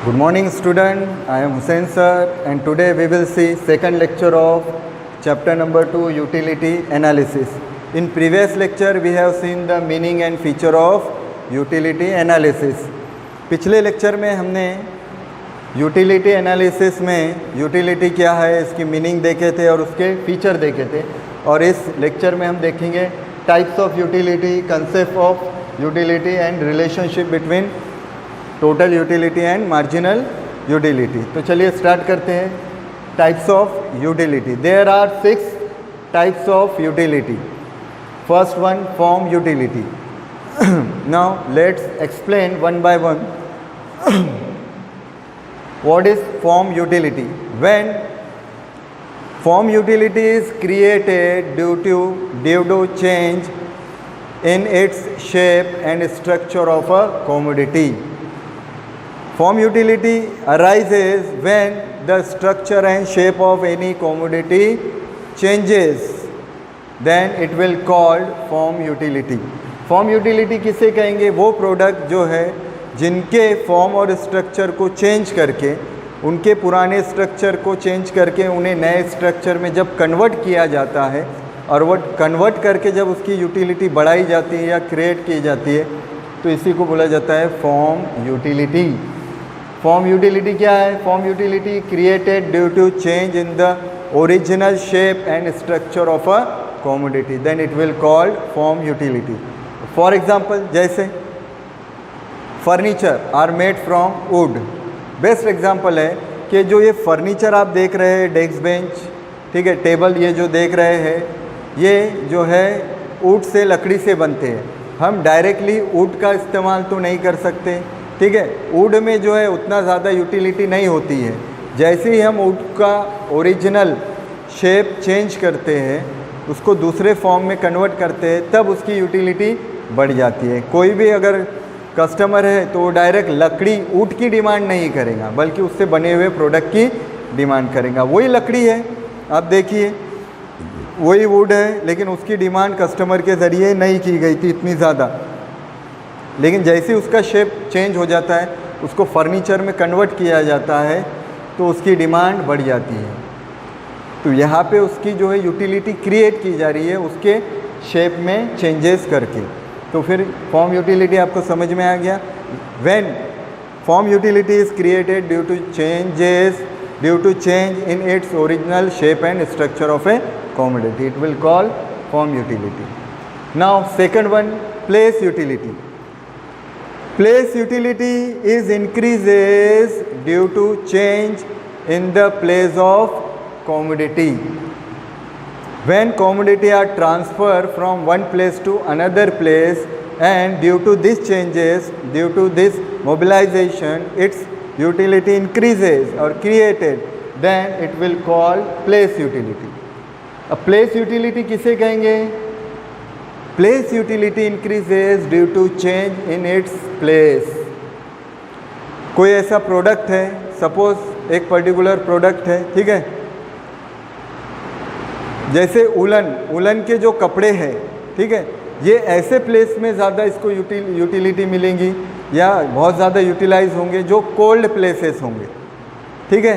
Good morning student, I am Hussain sir and today we will see second lecture of chapter number 2 utility analysis. In previous lecture we have seen the meaning and feature of utility analysis. पिछले lecture में हमने utility analysis में utility क्या है इसकी meaning देखे थे और उसके फीचर देखे थे, और इस लेक्चर में हम देखेंगे types of utility, concept of utility and relationship between total utility and marginal utility. तो चलिए स्टार्ट करते हैं. Types of utility. There are 6 types of utility. First one, form utility. Now let's explain one by one what is form utility. When form utility is created due to change in its shape and structure of a commodity. Form utility arises when the structure and shape of any commodity changes, then it will called form utility. Form utility किसे कहेंगे? वो product जो है जिनके form और structure को change करके, उनके पुराने स्ट्रक्चर को चेंज करके उन्हें नए स्ट्रक्चर में जब कन्वर्ट किया जाता है और वो कन्वर्ट करके जब उसकी यूटिलिटी बढ़ाई जाती है या क्रिएट की जाती है, तो इसी को बोला जाता है फॉर्म यूटिलिटी. फॉर्म यूटिलिटी क्या है? Form utility created due to change in the original shape and structure of a commodity, then it will called form utility. For example, जैसे furniture are made from wood. Best example है कि जो ये furniture आप देख रहे हैं, desk bench, ठीक है, टेबल, ये जो देख रहे हैं, ये जो है वुड से, लकड़ी से बनते हैं. हम डायरेक्टली वुड का इस्तेमाल तो नहीं कर सकते, ठीक है. वुड में जो है उतना ज़्यादा यूटिलिटी नहीं होती है. जैसे ही हम वुड का ओरिजिनल शेप चेंज करते हैं, उसको दूसरे फॉर्म में कन्वर्ट करते हैं, तब उसकी यूटिलिटी बढ़ जाती है. कोई भी अगर कस्टमर है तो वो डायरेक्ट लकड़ी, वुड की डिमांड नहीं करेगा, बल्कि उससे बने हुए प्रोडक्ट की डिमांड करेगा. वही लकड़ी है, आप देखिए, वही वुड है, लेकिन उसकी डिमांड कस्टमर के ज़रिए नहीं की गई थी इतनी ज़्यादा. लेकिन जैसे उसका शेप चेंज हो जाता है, उसको फर्नीचर में कन्वर्ट किया जाता है, तो उसकी डिमांड बढ़ जाती है. तो यहाँ पे उसकी जो है यूटिलिटी क्रिएट की जा रही है उसके शेप में चेंजेस करके. तो फिर फॉर्म यूटिलिटी आपको समझ में आ गया. When form utility is created due to change in its original shape and structure of a commodity, it will call form utility. Now second one, place utility. Place utility is increases due to change in the place of commodity. When commodity are transferred from one place to another place, and due to these changes, due to this mobilization, its utility increases or created, then it will call place utility. अब place utility किसे कहेंगे? Place utility increases due to change in its place. कोई ऐसा product है, suppose एक particular product है, ठीक है, जैसे उलन के जो कपड़े हैं, ठीक है, ये ऐसे प्लेस में ज़्यादा इसको यूटिलिटी मिलेंगी या बहुत ज़्यादा यूटिलाइज होंगे जो कोल्ड प्लेसेस होंगे, ठीक है.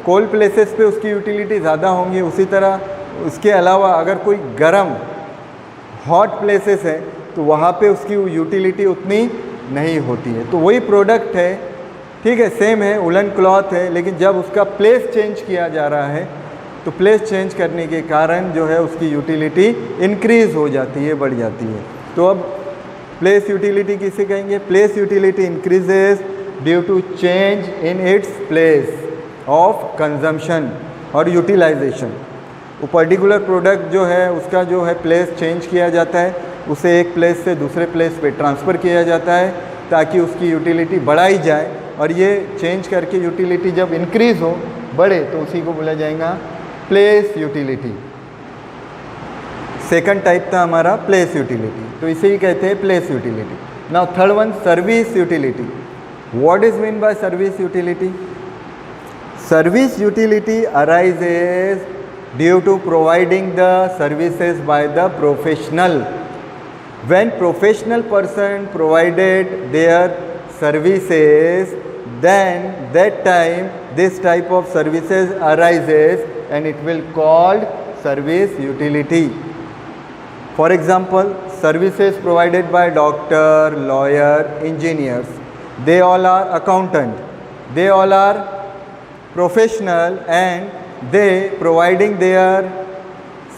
कोल्ड प्लेसेस पे उसकी यूटिलिटी ज़्यादा होंगी. उसी तरह उसके अलावा अगर कोई गर्म हॉट प्लेसेस है तो वहाँ पे उसकी यूटिलिटी उतनी नहीं होती है. तो वही प्रोडक्ट है, ठीक है, सेम है, उलन क्लॉथ है, लेकिन जब उसका प्लेस चेंज किया जा रहा है, तो प्लेस चेंज करने के कारण जो है उसकी यूटिलिटी इंक्रीज़ हो जाती है, बढ़ जाती है. तो अब प्लेस यूटिलिटी किसे कहेंगे? Place utility increases due to change in its place of consumption और यूटिलाइजेशन. वो पर्टिकुलर प्रोडक्ट जो है उसका जो है प्लेस चेंज किया जाता है, उसे एक प्लेस से दूसरे प्लेस पे ट्रांसफ़र किया जाता है ताकि उसकी यूटिलिटी बढ़ाई जाए. और ये चेंज करके यूटिलिटी जब इंक्रीज़ हो, बढ़े, तो उसी को बोला जाएगा प्लेस यूटिलिटी. सेकंड टाइप था हमारा प्लेस यूटिलिटी, तो इसे ही कहते हैं place utility. Now third one, service utility. What is mean by service utility? Service utility arises due to providing the services by the professional. When professional person provided their services, then that time this type of services arises and it will called service utility. For example, services provided by doctor, lawyer, engineers, they all are accountant, they all are professional and they providing their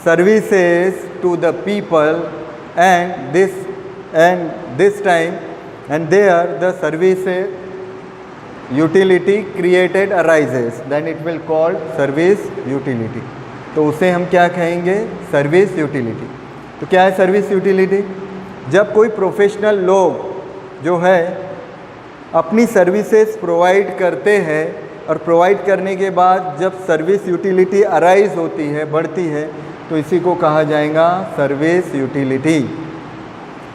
services to the people and this time and there the service utility created arises, then it will call service utility. तो उसे हम क्या कहेंगे? Service utility. तो क्या है service utility? जब कोई प्रोफेशनल लोग जो है अपनी सर्विसेज प्रोवाइड करते हैं और प्रोवाइड करने के बाद जब सर्विस यूटिलिटी अराइज होती है, बढ़ती है, तो इसी को कहा जाएगा सर्विस यूटिलिटी.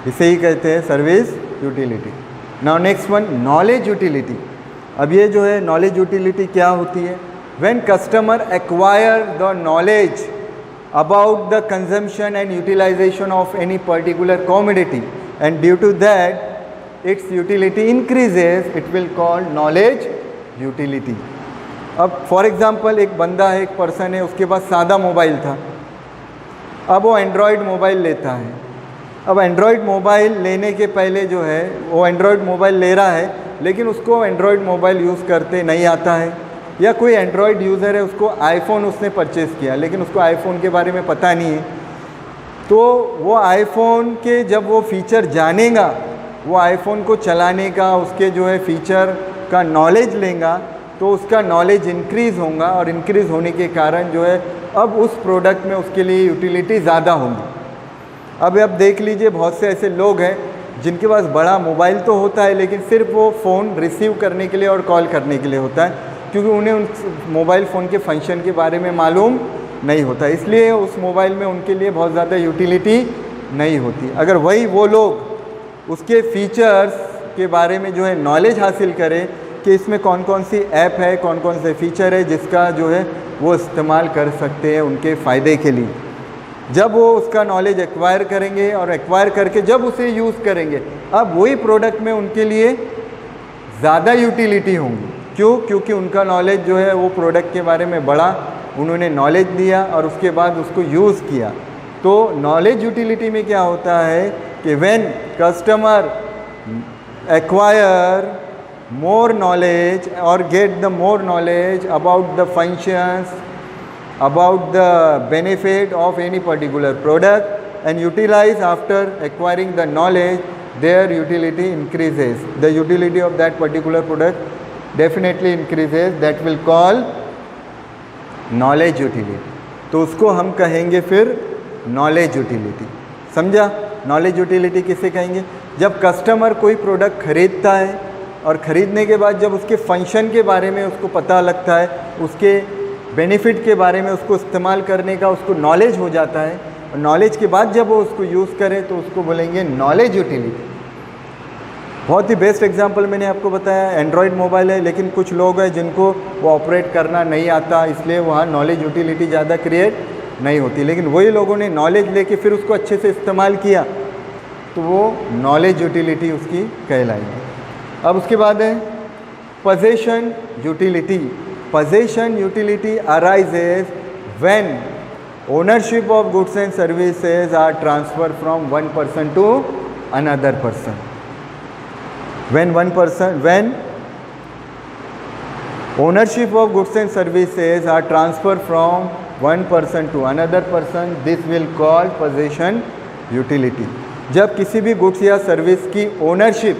इसे ही कहते हैं service utility. Now next one, knowledge utility. अब ये जो है नॉलेज यूटिलिटी क्या होती है? When customer acquire the knowledge about the consumption and utilization of any particular commodity and due to that its utility increases, it will called knowledge utility. अब for example एक बंदा है, एक पर्सन है, उसके पास सादा मोबाइल था, अब वो एंड्रॉयड मोबाइल लेता है. अब एंड्रॉयड मोबाइल लेने के पहले जो है वो एंड्रॉयड मोबाइल ले रहा है लेकिन उसको एंड्रॉयड मोबाइल यूज़ करते नहीं आता है, या कोई एंड्रॉयड यूज़र है उसको आईफोन उसने परचेज़ किया लेकिन उसको आईफोन के बारे में पता नहीं है. तो वो आईफोन के जब वो फीचर जानेगा, वो आईफोन को चलाने का उसके जो है फीचर का नॉलेज लेगा तो उसका नॉलेज इंक्रीज़ होगा और इंक्रीज़ होने के कारण जो है अब उस प्रोडक्ट में उसके लिए यूटिलिटी ज़्यादा होगी. अब देख लीजिए बहुत से ऐसे लोग हैं जिनके पास बड़ा मोबाइल तो होता है लेकिन सिर्फ वो फ़ोन रिसीव करने के लिए और कॉल करने के लिए होता है, क्योंकि उन्हें उन मोबाइल फ़ोन के फंक्शन के बारे में मालूम नहीं होता, इसलिए उस मोबाइल में उनके लिए बहुत ज़्यादा यूटिलिटी नहीं होती. अगर वही वो लोग उसके फीचर्स के बारे में जो है नॉलेज हासिल करें कि इसमें कौन कौन सी ऐप है, कौन कौन से फीचर है जिसका जो है वो इस्तेमाल कर सकते हैं उनके फ़ायदे के लिए, जब वो उसका नॉलेज एक्वायर करेंगे और एक्वायर करके जब उसे यूज़ करेंगे, अब वही प्रोडक्ट में उनके लिए ज़्यादा यूटिलिटी होंगी. क्यों? क्योंकि उनका नॉलेज जो है वो प्रोडक्ट के बारे में बढ़ा, उन्होंने नॉलेज दिया और उसके बाद उसको यूज़ किया. तो नॉलेज यूटिलिटी में क्या होता है कि when customer acquire more knowledge or get the more knowledge about the functions, about the benefit of any particular product and utilize after acquiring the knowledge, their utility increases. The utility of that particular product definitely increases. That will call knowledge utility. तो उसको हम कहेंगे फिर knowledge utility. समझा? knowledge utility किसे कहेंगे? जब customer कोई प्रोडक्ट खरीदता है और ख़रीदने के बाद जब उसके फंक्शन के बारे में उसको पता लगता है, उसके बेनिफिट के बारे में उसको इस्तेमाल करने का उसको नॉलेज हो जाता है, और नॉलेज के बाद जब वो उसको यूज़ करे तो उसको बोलेंगे नॉलेज यूटिलिटी. बहुत ही बेस्ट एग्जांपल मैंने आपको बताया, एंड्रॉयड मोबाइल है लेकिन कुछ लोग हैं जिनको वो ऑपरेट करना नहीं आता, इसलिए वहाँ नॉलेज यूटिलिटी ज़्यादा क्रिएट नहीं होती. लेकिन वही लोगों ने नॉलेज लेके फिर उसको अच्छे से इस्तेमाल किया तो वो नॉलेज यूटिलिटी उसकी कहलाएगी. अब उसके बाद है possession utility. Possession utility arises when ownership of goods and services are transfer from one person to another person. when ownership of goods and services are transferred from one person to another person, this will call possession utility. जब किसी भी goods या service की ownership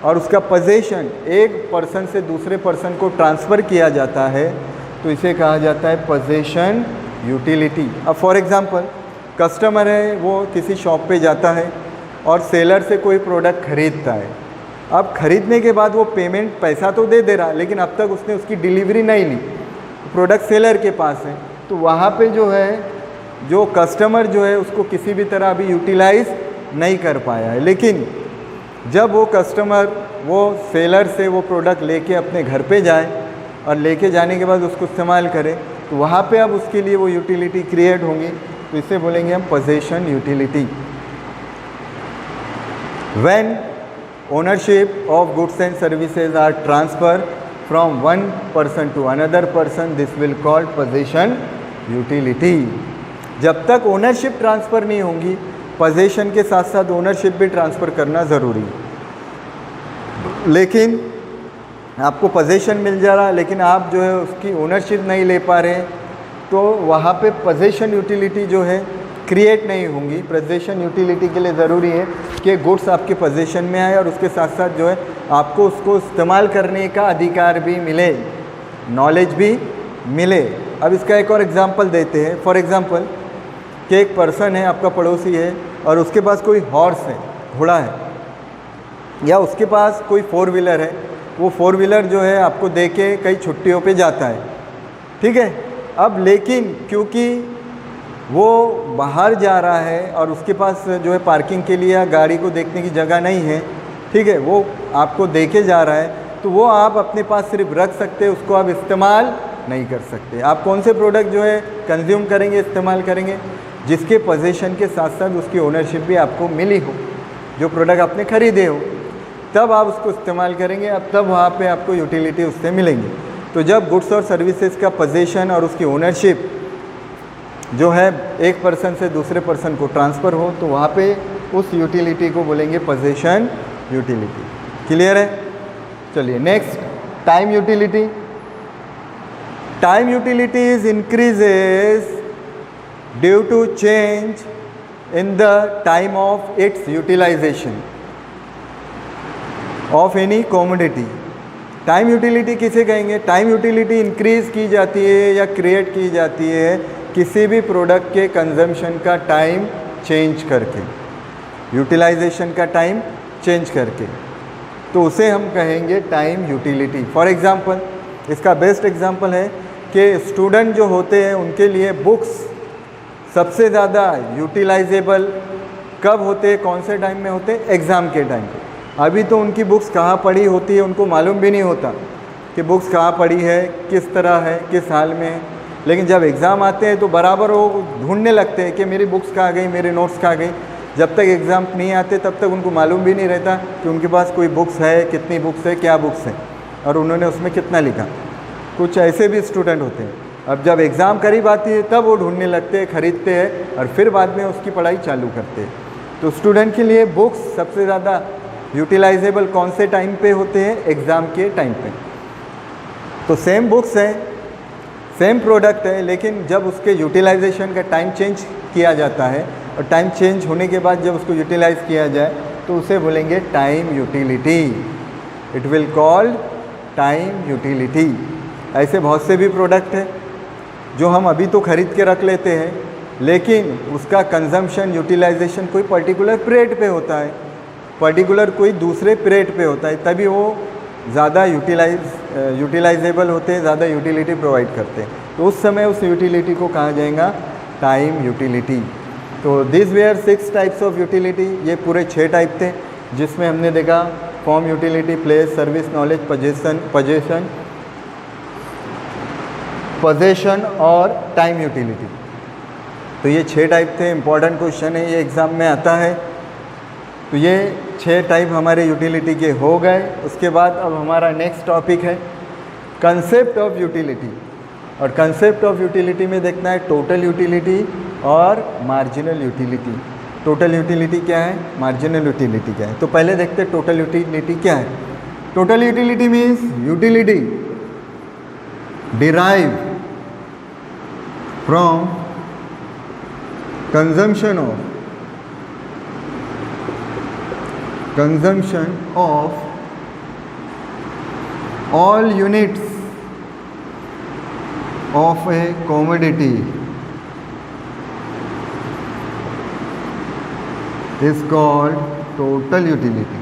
और उसका possession एक person से दूसरे पर्सन को ट्रांसफ़र किया जाता है तो इसे कहा जाता है पोजेशन यूटिलिटी. अब फॉर एग्जांपल कस्टमर है, वो किसी शॉप पे जाता है और सेलर से कोई प्रोडक्ट ख़रीदता है. अब ख़रीदने के बाद वो पेमेंट पैसा तो दे दे रहा लेकिन अब तक उसने उसकी डिलीवरी नहीं ली, प्रोडक्ट सेलर के पास है. तो वहाँ पे जो है जो कस्टमर जो है उसको किसी भी तरह अभी यूटिलाइज़ नहीं कर पाया है. लेकिन जब वो कस्टमर वो सेलर से वो प्रोडक्ट लेके अपने घर पे जाए और लेके जाने के बाद उसको इस्तेमाल करे तो वहाँ पे अब उसके लिए वो यूटिलिटी क्रिएट होंगी, तो इसे बोलेंगे हम possession utility. When ownership of goods and services are transferred from one person to another person, this will called possession utility. जब तक ओनरशिप ट्रांसफ़र नहीं होंगी, पोजेशन के साथ साथ ओनरशिप भी ट्रांसफ़र करना ज़रूरी है। लेकिन आपको पोजेशन मिल जा रहा है लेकिन आप जो है उसकी ओनरशिप नहीं ले पा रहे हैं, तो वहाँ पे पोजेशन यूटिलिटी जो है क्रिएट नहीं होंगी। पोजेशन यूटिलिटी के लिए ज़रूरी है कि गुड्स आपके पोजेशन में आए और उसके साथ साथ जो है आपको उसको इस्तेमाल करने का अधिकार भी मिले, नॉलेज भी मिले। अब इसका एक और एग्जांपल देते हैं। फॉर एग्जांपल कि एक पर्सन है, आपका पड़ोसी है, और उसके पास कोई हॉर्स है, घोड़ा है, या उसके पास कोई 4 व्हीलर है। वो 4 व्हीलर जो है आपको दे के कई छुट्टियों पे जाता है, ठीक है। अब लेकिन क्योंकि वो बाहर जा रहा है और उसके पास जो है पार्किंग के लिए या गाड़ी को देखने की जगह नहीं है, ठीक है, वो आपको दे के जा रहा है, तो वो आप अपने पास सिर्फ रख सकते, उसको आप इस्तेमाल नहीं कर सकते। आप कौन से प्रोडक्ट जो है कंज्यूम करेंगे, इस्तेमाल करेंगे, जिसके पोजेशन के साथ साथ उसकी ओनरशिप भी आपको मिली हो, जो प्रोडक्ट आपने खरीदे हो, तब आप उसको इस्तेमाल करेंगे। अब तब वहाँ पे आपको यूटिलिटी उससे मिलेंगी। तो जब गुड्स और सर्विसेज का पोजेशन और उसकी ओनरशिप जो है एक पर्सन से दूसरे पर्सन को ट्रांसफ़र हो, तो वहाँ पे उस यूटिलिटी को बोलेंगे पोजेशन यूटिलिटी। क्लियर है? चलिए next, time utility. Time utility is increases due to change in the time of its utilization of any commodity। Time utility किसे कहेंगे? टाइम यूटिलिटी इंक्रीज़ की जाती है या क्रिएट की जाती है किसी भी प्रोडक्ट के कंजम्पशन का टाइम चेंज करके, यूटिलाइजेशन का टाइम चेंज करके, तो उसे हम कहेंगे टाइम यूटिलिटी। फॉर एग्ज़ाम्पल, इसका बेस्ट एग्ज़ाम्पल है कि स्टूडेंट जो होते हैं उनके लिए बुक्स सबसे ज़्यादा यूटिलाइजेबल कब होते हैं, कौन से टाइम में होते हैं? एग्ज़ाम के टाइम पे। अभी तो उनकी बुक्स कहाँ पड़ी होती है उनको मालूम भी नहीं होता कि बुक्स कहाँ पड़ी है, किस तरह है, किस हाल में है। लेकिन जब एग्ज़ाम आते हैं तो बराबर वो ढूंढने लगते हैं कि मेरी बुक्स कहाँ गई, मेरे नोट्स कहाँ गई। जब तक एग्ज़ाम नहीं आते तब तक उनको मालूम भी नहीं रहता कि उनके पास कोई बुक्स है, कितनी बुक्स है, क्या बुक्स है और उन्होंने उसमें कितना लिखा। कुछ ऐसे भी स्टूडेंट होते हैं। अब जब एग्ज़ाम करीब आती है तब वो ढूंढने लगते हैं, ख़रीदते हैं और फिर बाद में उसकी पढ़ाई चालू करते हैं। तो स्टूडेंट के लिए बुक्स सबसे ज़्यादा यूटिलाइजेबल कौन से टाइम पे होते हैं? एग्ज़ाम के टाइम पे। तो सेम बुक्स है, सेम प्रोडक्ट है, लेकिन जब उसके यूटिलाइजेशन का टाइम चेंज किया जाता है और टाइम चेंज होने के बाद जब उसको यूटिलाइज़ किया जाए तो उसे बोलेंगे time utility. It will called time utility. ऐसे बहुत से भी प्रोडक्ट हैं जो हम अभी तो ख़रीद के रख लेते हैं, लेकिन उसका कंजम्पशन, यूटिलाइजेशन कोई पर्टिकुलर पीरियड पे होता है, पर्टिकुलर कोई दूसरे पीरियड पे होता है, तभी वो ज़्यादा यूटिलाइजेबल होते हैं, ज़्यादा यूटिलिटी प्रोवाइड करते हैं। तो उस समय उस यूटिलिटी को कहा जाएगा टाइम यूटिलिटी। तो this were 6 types of utility. ये पूरे 6 टाइप थे जिसमें हमने देखा form utility, place, service, knowledge, possession और टाइम यूटिलिटी। तो ये 6 टाइप थे। इम्पॉर्टेंट क्वेश्चन है, ये एग्ज़ाम में आता है। तो ये 6 टाइप हमारे यूटिलिटी के हो गए। उसके बाद अब हमारा नेक्स्ट टॉपिक है कंसेप्ट ऑफ यूटिलिटी। और कंसेप्ट ऑफ यूटिलिटी में देखना है टोटल यूटिलिटी और मार्जिनल यूटिलिटी। टोटल यूटिलिटी क्या है, मार्जिनल यूटिलिटी क्या है। तो पहले देखते हैं टोटल यूटिलिटी क्या है। Total utility means utility derive from consumption of all units of a commodity is called total utility.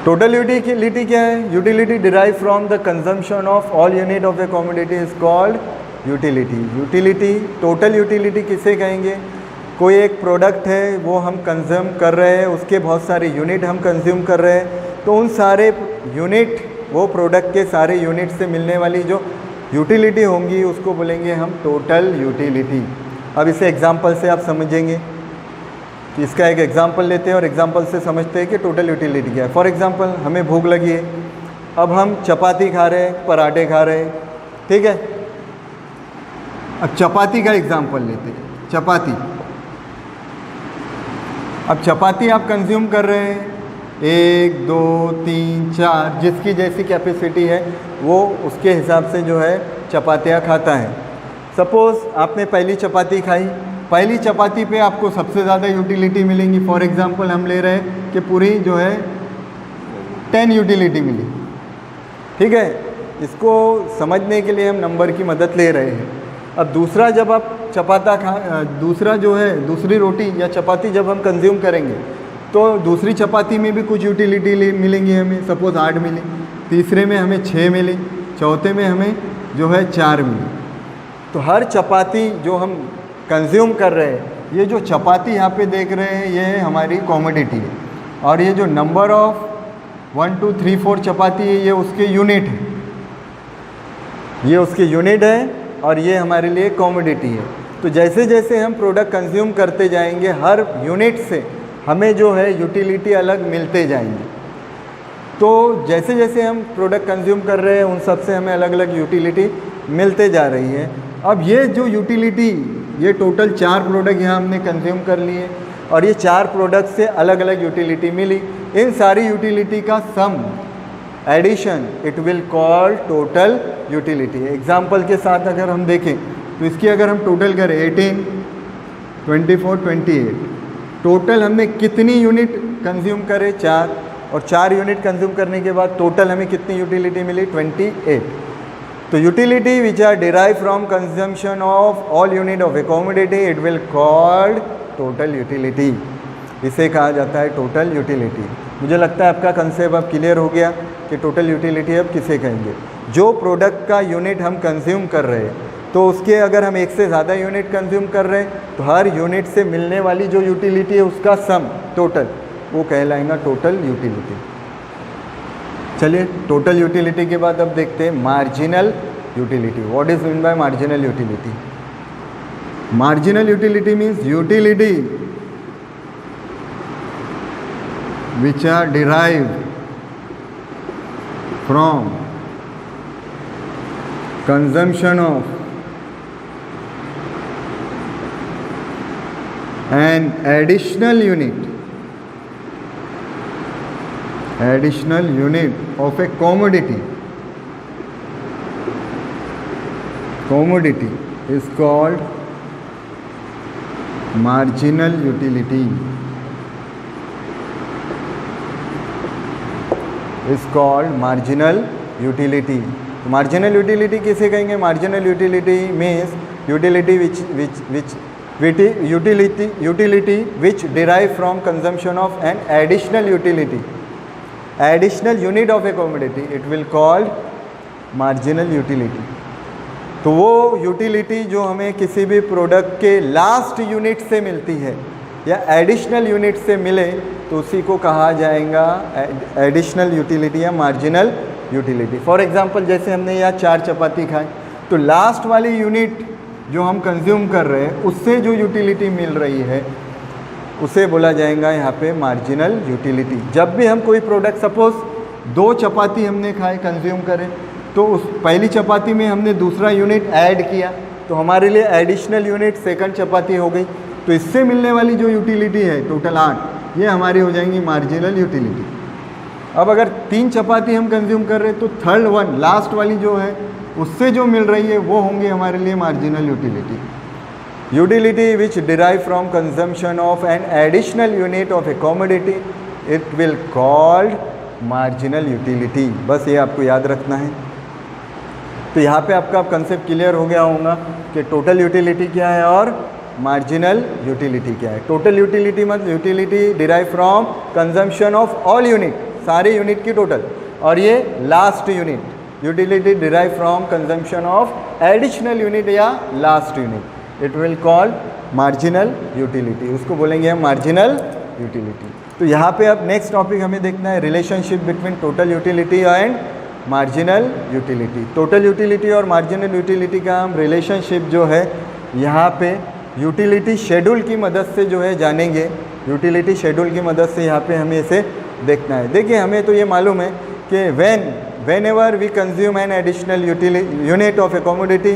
Total utility क्या है? Utility derive from the consumption of all unit of a commodity is called utility. Utility, total utility किसे कहेंगे? कोई एक product है वो हम consume कर रहे हैं, उसके बहुत सारे यूनिट हम कंज्यूम कर रहे हैं, तो उन सारे यूनिट, वो प्रोडक्ट के सारे यूनिट से मिलने वाली जो यूटिलिटी होंगी उसको बोलेंगे हम टोटल यूटिलिटी। अब इसे एग्जाम्पल से आप समझेंगे कि इसका एक एग्जाम्पल लेते हैं और एग्जाम्पल से समझते हैं कि टोटल यूटिलिटी क्या है। फॉर एग्जाम्पल हमें भूख लगी है, अब हम चपाती खा रहे हैं, पराठे खा रहे हैं, ठीक है। अब चपाती का एग्जाम्पल लेते हैं, चपाती। अब चपाती आप कंज्यूम कर रहे हैं 1 2 3 4, जिसकी जैसी कैपेसिटी है वो उसके हिसाब से जो है चपातियाँ खाता है। सपोज़ आपने पहली चपाती खाई, पहली चपाती पे आपको सबसे ज़्यादा यूटिलिटी मिलेंगी। फॉर एग्जांपल हम ले रहे हैं कि पूरी जो है 10 यूटिलिटी मिली, ठीक है। इसको समझने के लिए हम नंबर की मदद ले रहे हैं। अब दूसरा जब आप दूसरा जो है दूसरी रोटी या चपाती जब हम कंज्यूम करेंगे तो दूसरी चपाती में भी कुछ यूटिलिटी मिलेंगी हमें। सपोज़ 8 मिली, तीसरे में हमें 6 मिली, चौथे में हमें जो है 4 मिली। तो हर चपाती जो हम कंज्यूम कर रहे हैं, ये जो चपाती यहाँ पे देख रहे हैं ये हमारी कॉमोडिटी है, और ये जो नंबर ऑफ 1 2 3 4 चपाती है ये उसके यूनिट है, ये उसके यूनिट है और ये हमारे लिए कॉमोडिटी है। तो जैसे जैसे हम प्रोडक्ट कंज्यूम करते जाएंगे हर यूनिट से हमें जो है यूटिलिटी अलग मिलते जाएंगे। तो जैसे जैसे हम प्रोडक्ट कंज्यूम कर रहे हैं उन सब से हमें अलग अलग यूटिलिटी मिलते जा रही है। अब ये जो यूटिलिटी, ये टोटल 4 प्रोडक्ट यहाँ हमने कंज्यूम कर लिए और ये 4 प्रोडक्ट से अलग अलग यूटिलिटी मिली। इन सारी यूटिलिटी का sum addition it will call total utility. Example के साथ अगर हम देखें तो इसकी अगर हम टोटल करें 18 24 28, टोटल हमने कितनी यूनिट कंज्यूम करे 4, और 4 यूनिट कंज्यूम करने के बाद टोटल हमें कितनी यूटिलिटी मिली 28। तो utility which are derive from consumption of all unit of a commodity it will called total utility. इसे कहा जाता है टोटल यूटिलिटी। मुझे लगता है आपका कंसेप्ट अब क्लियर हो गया कि टोटल यूटिलिटी अब किसे कहेंगे। जो प्रोडक्ट का यूनिट हम कंज्यूम कर रहे हैं तो उसके अगर हम एक से ज़्यादा यूनिट कंज्यूम कर रहे हैं तो हर यूनिट से मिलने वाली जो यूटिलिटी है उसका सम टोटल वो कहलाएगा टोटल यूटिलिटी। चलिए टोटल यूटिलिटी के बाद अब देखते हैं marginal utility. What is mean bye marginal utility? Marginal utility means utility which are derived from consumption of an additional unit of a commodity is called marginal utility. Is called marginal utility. तो marginal utility किसे कहेंगे? Marginal utility means utility which derive from consumption of an additional utility, additional unit of a commodity, it will called marginal utility. तो वो utility जो हमें किसी भी product के लास्ट यूनिट से मिलती है या एडिशनल यूनिट से मिले तो उसी को कहा जाएगा एडिशनल यूटिलिटी या मार्जिनल यूटिलिटी। फॉर एग्जांपल जैसे हमने यहाँ 4 चपाती खाए तो लास्ट वाली यूनिट जो हम कंज्यूम कर रहे हैं उससे जो यूटिलिटी मिल रही है उसे बोला जाएगा यहाँ पे मार्जिनल यूटिलिटी। जब भी हम कोई प्रोडक्ट सपोज 2 चपाती हमने खाए कंज्यूम करें तो उस पहली चपाती में हमने दूसरा यूनिट ऐड किया तो हमारे लिए एडिशनल यूनिट सेकंड चपाती हो गई। तो इससे मिलने वाली जो यूटिलिटी है टोटल 8 ये हमारी हो जाएंगी मार्जिनल यूटिलिटी। अब अगर 3 चपाती हम कंज्यूम कर रहे हैं तो थर्ड वन लास्ट वाली जो है उससे जो मिल रही है वो होंगे हमारे लिए marginal utility. Utility which derive from consumption of an additional unit of a commodity it will called marginal utility. बस ये आपको याद रखना है। तो यहाँ पे आपका कंसेप्ट क्लियर हो गया होगा कि टोटल यूटिलिटी क्या है और मार्जिनल यूटिलिटी क्या है। टोटल यूटिलिटी मतलब utility derive from consumption of all unit, सारे यूनिट की टोटल, और ये last unit utility derive from consumption of additional unit या last unit, it will call marginal utility. उसको बोलेंगे हम मार्जिनल यूटिलिटी। तो यहाँ पे अब नेक्स्ट टॉपिक हमें देखना है relationship between total utility and marginal utility. Total utility और मार्जिनल यूटिलिटी का हम रिलेशनशिप जो है यहाँ पे यूटिलिटी शेड्यूल की मदद से जो है जानेंगे। यूटिलिटी शेड्यूल की मदद से यहाँ पे हमें इसे देखना है। देखिए हमें तो ये मालूम है कि whenever we consume an additional unit of a commodity,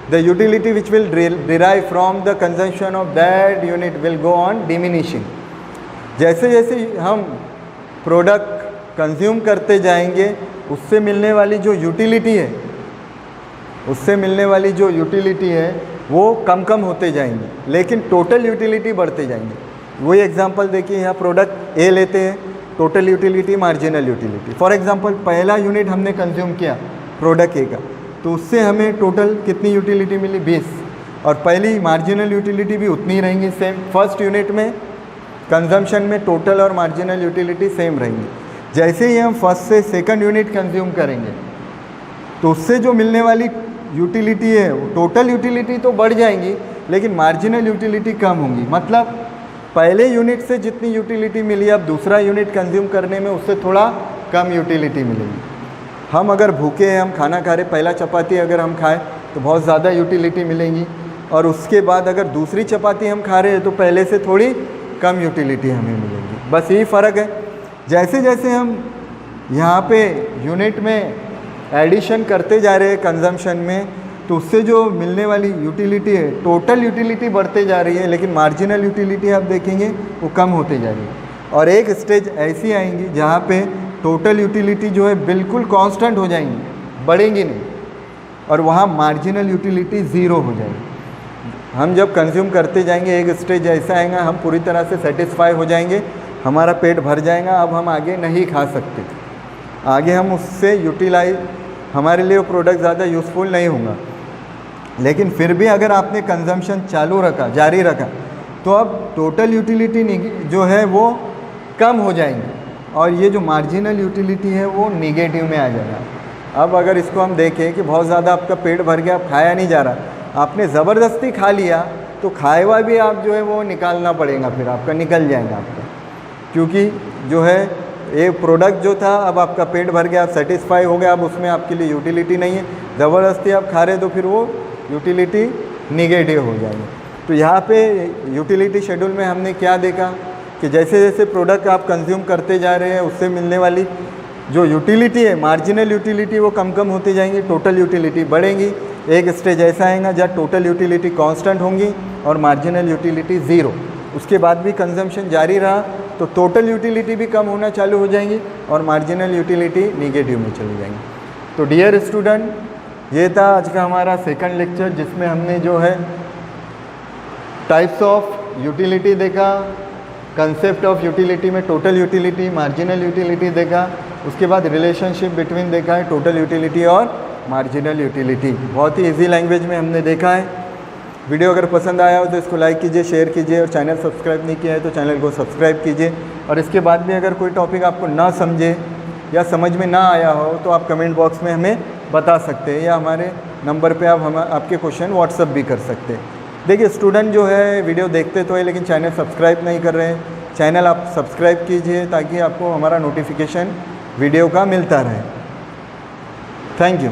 the utility which will derive from the consumption of that unit will go on diminishing। जैसे जैसे हम प्रोडक्ट कंज्यूम करते जाएंगे उससे मिलने वाली जो यूटिलिटी है वो कम कम होते जाएंगे, लेकिन टोटल यूटिलिटी बढ़ते जाएंगे। वही एग्जांपल देखिए, यहाँ प्रोडक्ट ए लेते हैं, total utility, marginal utility. For example पहला यूनिट हमने कंज्यूम किया प्रोडक्ट ए का, तो उससे हमें टोटल कितनी यूटिलिटी मिली, 20, और पहली मार्जिनल यूटिलिटी भी उतनी ही रहेंगी सेम। फर्स्ट यूनिट में कंजम्पशन में टोटल और मार्जिनल यूटिलिटी सेम रहेंगी। जैसे ही हम फर्स्ट से सेकंड यूनिट कंज्यूम करेंगे तो उससे जो मिलने वाली यूटिलिटी है, टोटल यूटिलिटी तो बढ़ जाएंगी लेकिन मार्जिनल यूटिलिटी कम होंगी। मतलब पहले यूनिट से जितनी यूटिलिटी मिली अब दूसरा यूनिट कंज्यूम करने में उससे थोड़ा कम यूटिलिटी मिलेगी। हम अगर भूखे हैं, हम खाना खा रहे, पहला चपाती अगर हम खाएं तो बहुत ज़्यादा यूटिलिटी मिलेंगी, और उसके बाद अगर दूसरी चपाती हम खा रहे हैं तो पहले से थोड़ी कम यूटिलिटी हमें मिलेगी। बस यही फ़र्क है। जैसे जैसे हम यहाँ पे यूनिट में एडिशन करते जा रहे हैं कंजम्पशन में, तो उससे जो मिलने वाली यूटिलिटी है, टोटल यूटिलिटी बढ़ते जा रही है लेकिन मार्जिनल यूटिलिटी आप देखेंगे वो कम होते जा रही है। और एक स्टेज ऐसी आएंगी जहाँ पे टोटल यूटिलिटी जो है बिल्कुल कांस्टेंट हो जाएंगी, बढ़ेंगी नहीं, और वहाँ मार्जिनल यूटिलिटी ज़ीरो हो जाएगी। हम जब कंज्यूम करते जाएंगे एक स्टेज ऐसा आएगा, हम पूरी तरह से सेटिस्फाई हो जाएंगे, हमारा पेट भर जाएगा, अब हम आगे नहीं खा सकते, आगे हम उससे यूटिलाइज, हमारे लिए वो प्रोडक्ट ज़्यादा यूज़फुल नहीं होगा। लेकिन फिर भी अगर आपने कंजम्पशन चालू रखा, जारी रखा, तो अब टोटल यूटिलिटी जो है वो कम हो जाएंगी और ये जो मार्जिनल यूटिलिटी है वो निगेटिव में आ जाएगा। अब अगर इसको हम देखें कि बहुत ज़्यादा आपका पेट भर गया, अब खाया नहीं जा रहा, आपने ज़बरदस्ती खा लिया, तो खाए हुआ भी आप जो है वो निकालना पड़ेगा, फिर आपका निकल जाएगा आपका, क्योंकि जो है एक प्रोडक्ट जो था अब आपका पेट भर गया, आप सेटिस्फाई हो गया, अब उसमें आपके लिए यूटिलिटी नहीं है, ज़बरदस्ती आप खा रहे तो फिर वो यूटिलिटी निगेटिव हो जाएगी। तो यहाँ पे यूटिलिटी शेड्यूल में हमने क्या देखा कि जैसे जैसे प्रोडक्ट आप कंज्यूम करते जा रहे हैं उससे मिलने वाली जो यूटिलिटी है, मार्जिनल यूटिलिटी, वो कम कम होती जाएंगी, टोटल यूटिलिटी बढ़ेंगी। एक स्टेज ऐसा आएगा जहाँ टोटल यूटिलिटी कांस्टेंट होंगी और मार्जिनल यूटिलिटी ज़ीरो। उसके बाद भी कंजम्पशन जारी रहा तो टोटल यूटिलिटी भी कम होना चालू हो जाएंगी और मार्जिनल यूटिलिटी निगेटिव में चली जाएंगी। तो डियर स्टूडेंट, ये था आज का हमारा सेकंड लेक्चर, जिसमें हमने जो है टाइप्स ऑफ यूटिलिटी देखा, कंसेप्ट ऑफ यूटिलिटी में टोटल यूटिलिटी, मार्जिनल यूटिलिटी देखा, उसके बाद रिलेशनशिप बिटवीन देखा है टोटल यूटिलिटी और मार्जिनल यूटिलिटी। बहुत ही इजी लैंग्वेज में हमने देखा है। वीडियो अगर पसंद आया हो तो इसको लाइक कीजिए, शेयर कीजिए, और चैनल सब्सक्राइब नहीं किया है तो चैनल को सब्सक्राइब कीजिए। और इसके बाद भी अगर कोई टॉपिक आपको ना समझे या समझ में ना आया हो तो आप कमेंट बॉक्स में हमें बता सकते हैं, या हमारे नंबर पे आप आपके क्वेश्चन व्हाट्सअप भी कर सकते हैं। देखिए स्टूडेंट जो है वीडियो देखते तो है लेकिन चैनल सब्सक्राइब नहीं कर रहे हैं, चैनल आप सब्सक्राइब कीजिए ताकि आपको हमारा नोटिफिकेशन वीडियो का मिलता रहे। Thank you.